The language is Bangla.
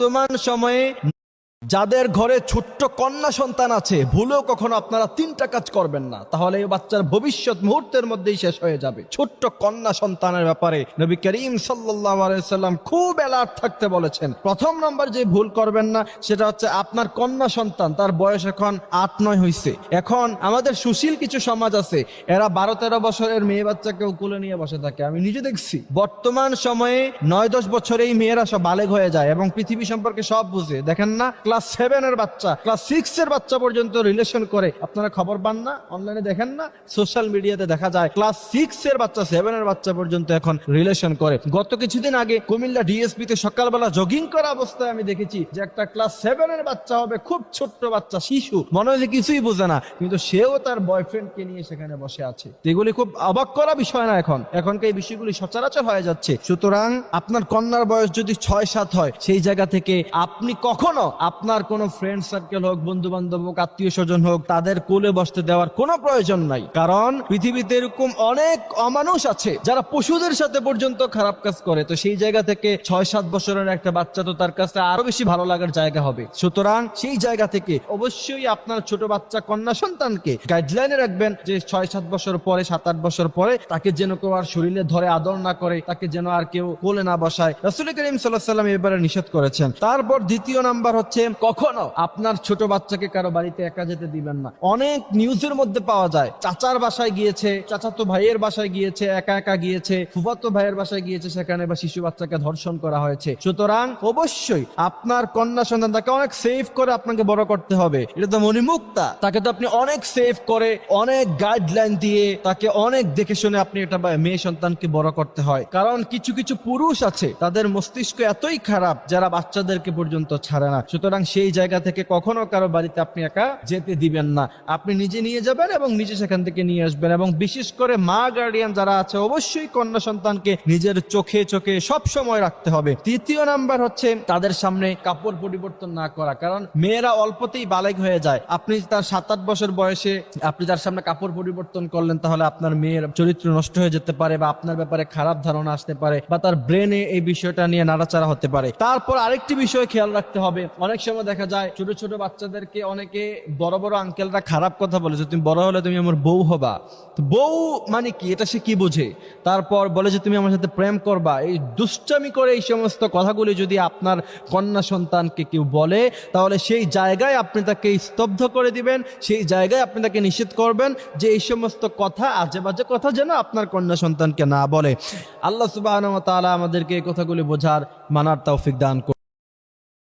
বর্তমান সময়ে যাদের ঘরে ছোট্ট কন্যা সন্তান আছে, ভুলেও কখনো আপনারা তিনটা কাজ করবেন না, তাহলে এই বাচ্চার ভবিষ্যৎ মুহূর্তের মধ্যেই শেষ হয়ে যাবে। ছোট্ট কন্যা সন্তানের ব্যাপারে নবী করিম সাল্লাল্লাহু আলাইহি সাল্লাম খুব অ্যালার্ট থাকতে বলেছেন। প্রথম নম্বর যে ভুল করবেন না সেটা হচ্ছে আপনার কন্যা সন্তান, তার বয়স এখন 8-9 হয়েছে। এখন আমাদের সুশীল কিছু সমাজ আছে, এরা 12-13 বছরের মেয়ে বাচ্চাকে কোলে নিয়ে বসে থাকে। আমি নিজে দেখছি বর্তমান সময়ে 9-10 বছরেই মেয়েরা সব বালেগ হয়ে যায় এবং পৃথিবী সম্পর্কে সব বুঝে। দেখেন না, ক্লাস 7 এর বাচ্চা, ক্লাস 6 এর বাচ্চা পর্যন্ত রিলেশন করে। আপনারা খবর পান না, অনলাইনে দেখেন না, সোশ্যাল মিডিয়াতে দেখা যায় ক্লাস 6 এর বাচ্চা, 7 এর বাচ্চা পর্যন্ত এখন রিলেশন করে। গত কিছুদিন আগে কুমিল্লা ডিএসপি তে সকালবেলা জগিং করা অবস্থায় আমি দেখেছি যে একটা ক্লাস 7 এর বাচ্চা হবে, খুব ছোট্ট বাচ্চা, শিশু, মনে হয় যে কিছুই বোঝে না, কিন্তু সেও তার বয়ফ্রেন্ডকে নিয়ে সেখানে বসে আছে। এগুলি খুব অবাক করা বিষয় না, এখনকার এই বিষয়গুলি সচরাচর হয়ে যাচ্ছে। সুতরাং আপনার কন্যার বয়স যদি 6-7 হয়, সেই জায়গা থেকে আপনি কখনো আপনার কোনো ফ্রেন্ড সার্কেল হোক, বন্ধু বান্ধব হোক, আত্মীয় স্বজন হোক, তাদের কোলে বসতে দেওয়ার কোনো প্রয়োজন নাই। কারণ পৃথিবীতে এরকম অনেক অমানুষ আছে যারা পশুদের সাথে পর্যন্ত খারাপ কাজ করে। তো সেই জায়গা থেকে 6-7 বছরের একটা বাচ্চা তো তার কাছে আরো বেশি ভালো লাগার জায়গা হবে। সুতরাং সেই জায়গা থেকে অবশ্যই আপনার ছোট বাচ্চা কন্যা সন্তানকে গাইডলাইনে রাখবেন যে 6-7 বছর পরে, 7-8 বছর পরে তাকে যেন কেউ আর শরীরে ধরে আদর না করে, তাকে যেন আর কেউ কোলে না বসায়। রাসূল করিম সাল্লাল্লাহু আলাইহি ওয়াসাল্লাম এবারে নিষেধ করেছেন। তারপর দ্বিতীয় নাম্বার হচ্ছে, কখনো আপনার ছোট বাচ্চাকে কারো বাড়িতে একা যেতে দিবেন না। অনেক নিউজের মধ্যে পাওয়া যায় চাচার বাসায় গিয়েছে, চাচাতো ভাইয়ের বাসায় গিয়েছে, একা একা গিয়েছে, ফুফাতো ভাইয়ের বাসায় গিয়েছে, সেখানে বা শিশু বাচ্চাকে ধর্ষণ করা হয়েছে। সুতরাং অবশ্যই আপনার কন্যা সন্তান, তাকে অনেক সেফ করে আপনাকে বড় করতে হবে। এটা তো মণিমুক্তা, তাকে তো আপনি অনেক সেফ করে, অনেক গাইডলাইন দিয়ে, তাকে অনেক দেখে শুনে আপনি একটা মেয়ে সন্তানকে বড় করতে হয়। কারণ কিছু কিছু পুরুষ আছে, তাদের মস্তিষ্ক এতই খারাপ যারা বাচ্চাদেরকে পর্যন্ত ছাড়ে না। সুতরাং সেই জায়গা থেকে কখনো কারো বাড়িতে আপনি একা যেতে দিবেন না। আপনি নিজে নিয়ে যাবেন এবং নিজে সেখান থেকে নিয়ে আসবেন। এবং বিশেষ করে মা গার্ডিয়ান যারা আছে, অবশ্যই কন্যা সন্তানকে নিজের চোখে চোখে সব সময় রাখতে হবে। তৃতীয় নাম্বার হচ্ছে তাদের সামনে কাপড় পরিবর্তন না করা। কারণ মেয়েরা অল্পতেই বালেগ হয়ে যায়। আপনি তার 7-8 বছর বয়সে আপনি তার সামনে কাপড় পরিবর্তন করলেন, তাহলে আপনার মেয়ের চরিত্র নষ্ট হয়ে যেতে পারে, বা আপনার ব্যাপারে খারাপ ধারণা আসতে পারে, বা তার ব্রেনে এই বিষয়টা নিয়ে নাড়াচাড়া হতে পারে। তারপর আরেকটি বিষয় খেয়াল রাখতে হবে, অনেক সময় দেখা যায় ছোট ছোট বাচ্চাদেরকে অনেকে বড় বড় আঙ্কেলরা খারাপ কথা বলে যে তুমি বড় হলে তুমি আমার বউ হবা। তো বউ মানে কি, এটা সে কি বোঝে? তারপর বলে যে তুমি আমার সাথে প্রেম করবা। এই দুষ্টামি করে এই সমস্ত কথাগুলি যদি আপনার কন্যা সন্তানকে কেউ বলে, তাহলে সেই জায়গায় আপনি তাকে স্তব্ধ করে দিবেন, সেই জায়গায় আপনি তাকে নিষেধ করবেন যে এই সমস্ত কথা, আজে বাজে কথা যেন আপনার কন্যা সন্তানকে না বলে। আল্লাহ সুবহানাহু ওয়া তাআলা আমাদেরকে এই কথাগুলি বোঝার, মানার তৌফিক দান করুন।